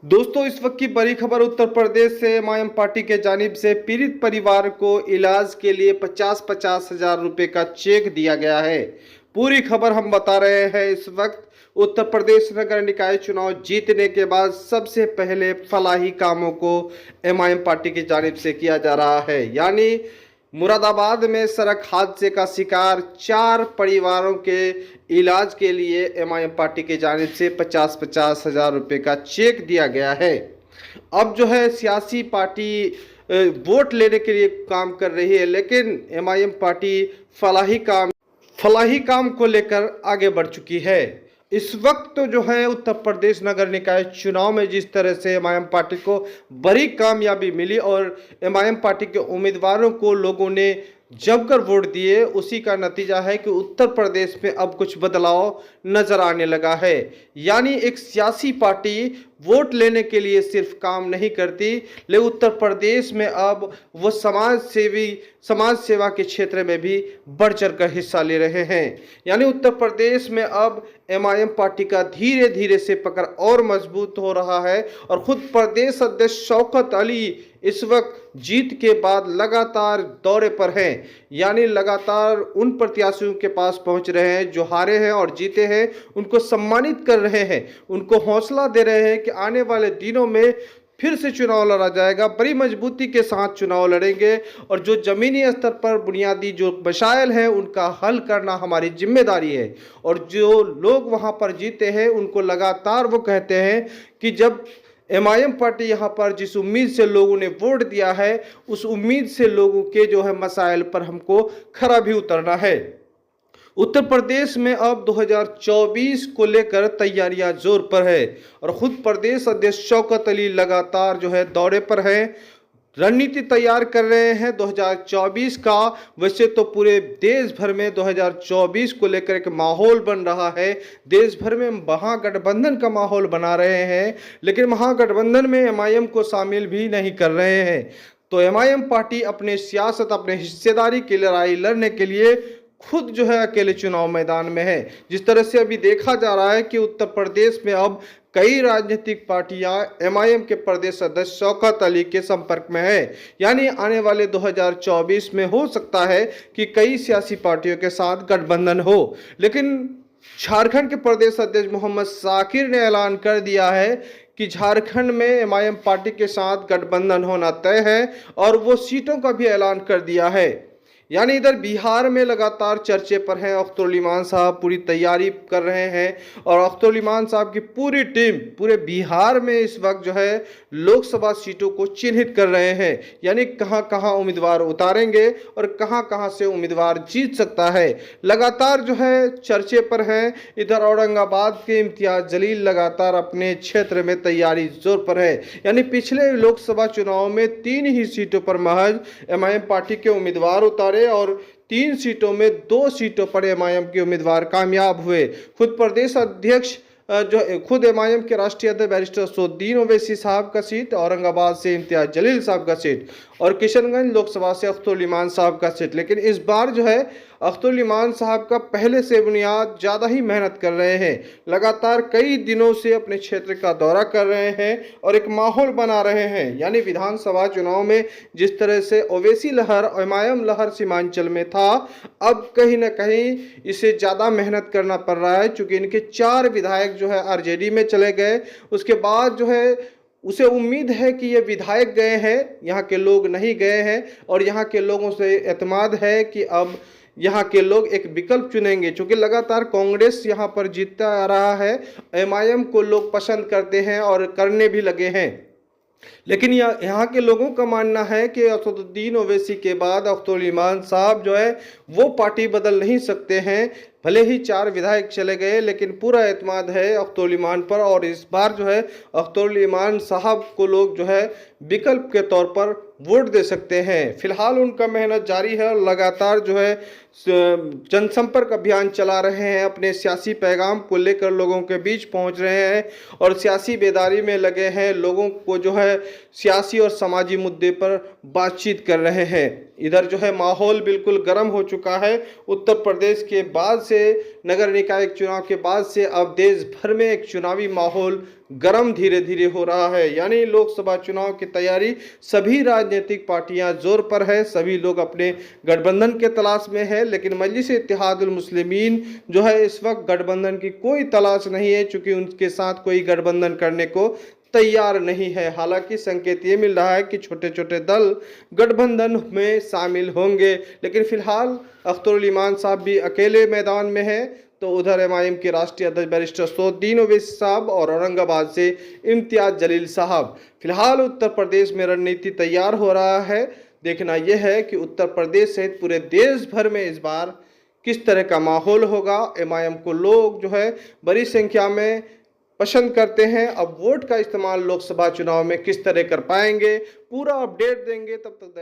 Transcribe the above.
दोस्तों, इस वक्त की बड़ी खबर उत्तर प्रदेश से एमआईएम पार्टी के जानिब से पीड़ित परिवार को इलाज के लिए 50-50 हजार रुपए का चेक दिया गया है। पूरी खबर हम बता रहे हैं। इस वक्त उत्तर प्रदेश नगर निकाय चुनाव जीतने के बाद सबसे पहले फलाही कामों को एमआईएम पार्टी की जानिब से किया जा रहा है। यानी मुरादाबाद में सड़क हादसे का शिकार 4 परिवारों के इलाज के लिए एमआईएम पार्टी की जानिब से 50-50 हजार रुपए का चेक दिया गया है। अब जो है सियासी पार्टी वोट लेने के लिए काम कर रही है, लेकिन एमआईएम पार्टी फलाही काम को लेकर आगे बढ़ चुकी है। इस वक्त तो जो है उत्तर प्रदेश नगर निकाय चुनाव में जिस तरह से एमआईएम पार्टी को बड़ी कामयाबी मिली और एमआईएम पार्टी के उम्मीदवारों को लोगों ने जमकर वोट दिए, उसी का नतीजा है कि उत्तर प्रदेश में अब कुछ बदलाव नजर आने लगा है। यानी एक सियासी पार्टी वोट लेने के लिए सिर्फ काम नहीं करती, लेकिन उत्तर प्रदेश में अब वो समाज सेवा के क्षेत्र में भी बढ़ चढ़ कर हिस्सा ले रहे हैं। यानी उत्तर प्रदेश में अब एमआईएम पार्टी का धीरे धीरे से पकड़ और मजबूत हो रहा है और खुद प्रदेश अध्यक्ष शौकत अली इस वक्त जीत के बाद लगातार दौरे पर हैं। यानी लगातार उन प्रत्याशियों के पास पहुंच रहे हैं जो हारे हैं और जीते हैं, उनको सम्मानित कर रहे हैं, उनको हौसला दे रहे हैं कि आने वाले दिनों में फिर से चुनाव लड़ा जाएगा, बड़ी मजबूती के साथ चुनाव लड़ेंगे और जो जमीनी स्तर पर बुनियादी जो मसाइल हैं उनका हल करना हमारी जिम्मेदारी है। और जो लोग वहां पर जीते हैं उनको लगातार वो कहते हैं कि जब एमआईएम पार्टी यहाँ पर जिस उम्मीद से लोगों ने वोट दिया है, उस उम्मीद से लोगों के जो है मसाइल पर हमको खरा भी उतरना है। उत्तर प्रदेश में अब 2024 को लेकर तैयारियां जोर पर है और खुद प्रदेश अध्यक्ष शौकत अली लगातार जो है दौरे पर हैं, रणनीति तैयार कर रहे हैं 2024 का। वैसे तो पूरे देश भर में 2024 को लेकर एक माहौल बन रहा है, देश भर में महागठबंधन का माहौल बना रहे हैं, लेकिन महागठबंधन में एमआईएम को शामिल भी नहीं कर रहे हैं। तो एमआईएम पार्टी अपने सियासत, अपने हिस्सेदारी की लड़ाई लड़ने के लिए खुद जो है अकेले चुनाव मैदान में है। जिस तरह से अभी देखा जा रहा है कि उत्तर प्रदेश में अब कई राजनीतिक पार्टियां एमआईएम के प्रदेश अध्यक्ष शौकत अली के संपर्क में है। यानी आने वाले 2024 में हो सकता है कि कई सियासी पार्टियों के साथ गठबंधन हो, लेकिन झारखंड के प्रदेश अध्यक्ष मोहम्मद साकिर ने ऐलान कर दिया है कि झारखंड में एमआईएम पार्टी के साथ गठबंधन होना तय है और वो सीटों का भी ऐलान कर दिया है। यानी इधर बिहार में लगातार चर्चे पर हैं, अख्तर उल इमान साहब पूरी तैयारी कर रहे हैं और अख्तर उल इमान साहब की पूरी टीम पूरे बिहार में इस वक्त जो है लोकसभा सीटों को चिन्हित कर रहे हैं। यानी कहां कहां उम्मीदवार उतारेंगे और कहां कहां से उम्मीदवार जीत सकता है, लगातार जो है चर्चे पर हैं। इधर औरंगाबाद के इम्तियाज जलील लगातार अपने क्षेत्र में तैयारी जोर पर है। यानी पिछले लोकसभा चुनाव में 3 ही सीटों पर महज एमआईएम पार्टी के उम्मीदवार उतारे और 3 सीटों में 2 सीटों पर एमआईएम के उम्मीदवार कामयाब हुए। खुद प्रदेश अध्यक्ष खुद एमआईएम के राष्ट्रीय अध्यक्ष बैरिस्टर असदुद्दीन ओवैसी साहब का सीट, औरंगाबाद से इम्तियाज जलील साहब का सीट और किशनगंज लोकसभा से अख्तर उल इमान साहब का सीट। लेकिन इस बार जो है अख्तर उल इमान साहब का पहले से बुनियाद ज़्यादा ही मेहनत कर रहे हैं, लगातार कई दिनों से अपने क्षेत्र का दौरा कर रहे हैं और एक माहौल बना रहे हैं। यानी विधानसभा चुनाव में जिस तरह से ओवैसी लहर, एमआईएम लहर सीमांचल में था, अब कहीं ना कहीं इसे ज़्यादा मेहनत करना पड़ रहा है, चूँकि इनके 4 विधायक जो है आरजेडी में चले गए। उसके बाद जो है उसे उम्मीद है कि ये विधायक गए हैं, यहाँ के लोग नहीं गए हैं और यहाँ के लोगों से एतमाद है कि अब यहाँ के लोग एक विकल्प चुनेंगे। चूँकि लगातार कांग्रेस यहाँ पर जीतता आ रहा है, एमआईएम को लोग पसंद करते हैं और करने भी लगे हैं, लेकिन यहाँ के लोगों का मानना है कि असदुद्दीन ओवैसी के बाद अख्तर उल इमान साहब जो है वो पार्टी बदल नहीं सकते हैं। भले ही 4 विधायक चले गए, लेकिन पूरा एतमाद है अख्तर उल इमान पर और इस बार जो है अख्तर उल इमान साहब को लोग जो है विकल्प के तौर पर वोट दे सकते हैं। फिलहाल उनका मेहनत जारी है और लगातार जो है जनसंपर्क अभियान चला रहे हैं, अपने सियासी पैगाम को लेकर लोगों के बीच पहुंच रहे हैं और सियासी बेदारी में लगे हैं, लोगों को जो है सियासी और समाजी मुद्दे पर बातचीत कर रहे हैं। इधर जो है माहौल बिल्कुल गर्म हो चुका है। उत्तर प्रदेश के बाद से, नगर निकाय चुनाव के बाद से अब देश भर में एक चुनावी माहौल गर्म धीरे धीरे हो रहा है। यानी लोकसभा चुनाव की तैयारी सभी राजनीतिक पार्टियां जोर पर है, सभी लोग अपने गठबंधन के तलाश में है। लेकिन मजलिस इत्तेहादुल मुस्लिमीन जो है इस वक्त गठबंधन की कोई तलाश नहीं है, चूंकि उनके साथ कोई गठबंधन करने को तैयार नहीं है। हालांकि संकेत ये मिल रहा है कि छोटे छोटे दल गठबंधन में शामिल होंगे, लेकिन फिलहाल अख्तरुल ईमान साहब भी अकेले मैदान में है। तो उधर एमआईएम के राष्ट्रीय अध्यक्ष बैरिस्टर सौद्दीन ओवैसी साहब और औरंगाबाद से इम्तियाज जलील साहब। फिलहाल उत्तर प्रदेश में रणनीति तैयार हो रहा है। देखना यह है कि उत्तर प्रदेश सहित पूरे देश भर में इस बार किस तरह का माहौल होगा। एमआईएम को लोग जो है बड़ी संख्या में पसंद करते हैं। अब वोट का इस्तेमाल लोकसभा चुनाव में किस तरह कर पाएंगे, पूरा अपडेट देंगे। तब तक